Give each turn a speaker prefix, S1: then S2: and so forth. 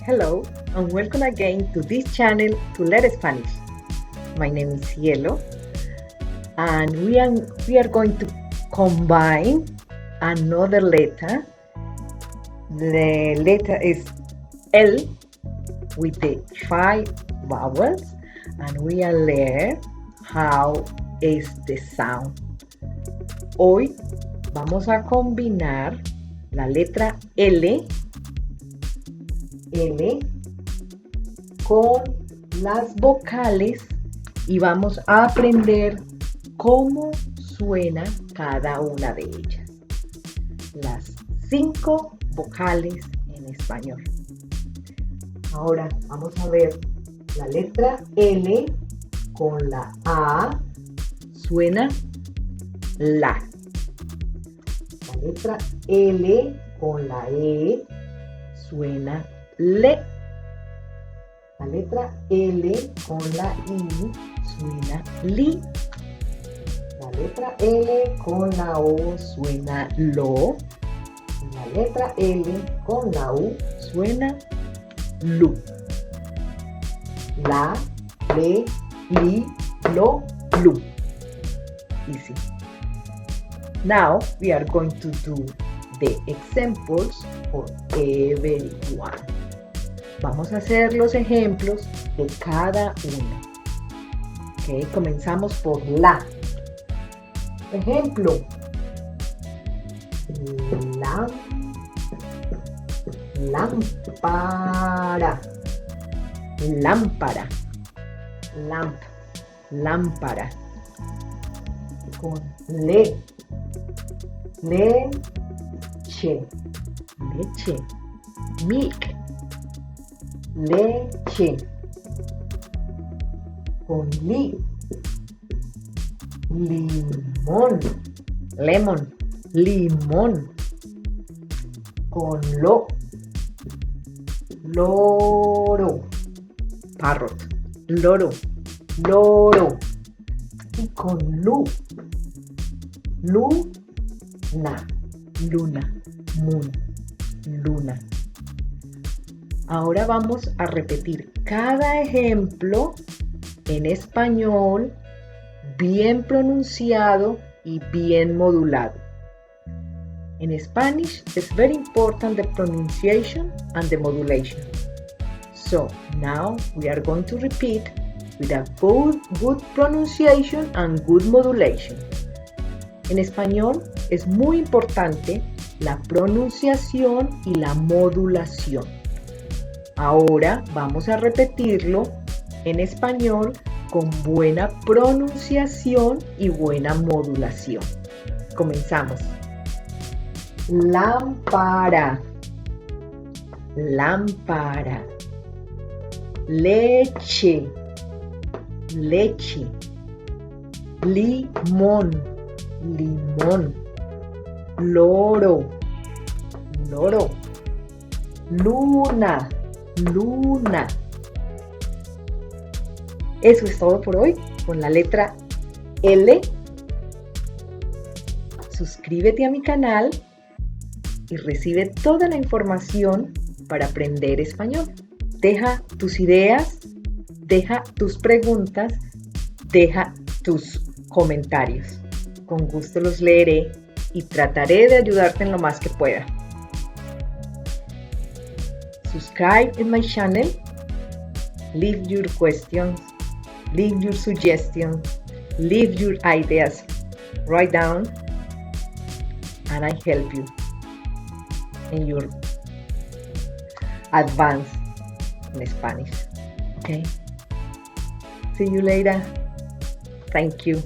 S1: Hello and welcome again to this channel to Learn Spanish. My name is Cielo and we are going to combine another letter. The letter is L with the 5 vowels and we are learn how is the sound. Hoy vamos a combinar la letra L con las vocales y vamos a aprender cómo suena cada una de ellas. Las 5 vocales en español. Ahora vamos a ver la letra L con la A suena la. La letra L con la E suena le. La letra L con la I suena li. La letra L con la O suena lo. La letra L con la U suena lu. La, le, li, lo, lu. Easy. Now we are going to do the examples for everyone. Vamos a hacer los ejemplos de cada una. Ok, comenzamos por la. Ejemplo. Lámpara. Lámpara. Lámpara. Con le. Leche. Leche. Milk. Leche. Con li. Limón. Lemon. Limón. Con lo. Loro. Parrot. Loro. Loro. Y con lu. Luna. Luna. Moon. Luna. Ahora vamos a repetir cada ejemplo en español bien pronunciado y bien modulado. In Spanish, it's very important the pronunciation and the modulation. So now we are going to repeat with a good pronunciation and good modulation. En español es muy importante la pronunciación y la modulación. Ahora vamos a repetirlo en español con buena pronunciación y buena modulación. Comenzamos. Lámpara. Lámpara. Leche. Leche. Limón. Limón. Loro. Loro. Luna. Luna. Eso es todo por hoy con la letra L. Suscríbete a mi canal y recibe toda la información para aprender español. Deja tus ideas, deja tus preguntas, deja tus comentarios. Con gusto los leeré y trataré de ayudarte en lo más que pueda. Subscribe in my channel, leave your questions, leave your suggestions, leave your ideas, write down, and I help you in your advance in Spanish. Okay? See you later. Thank you.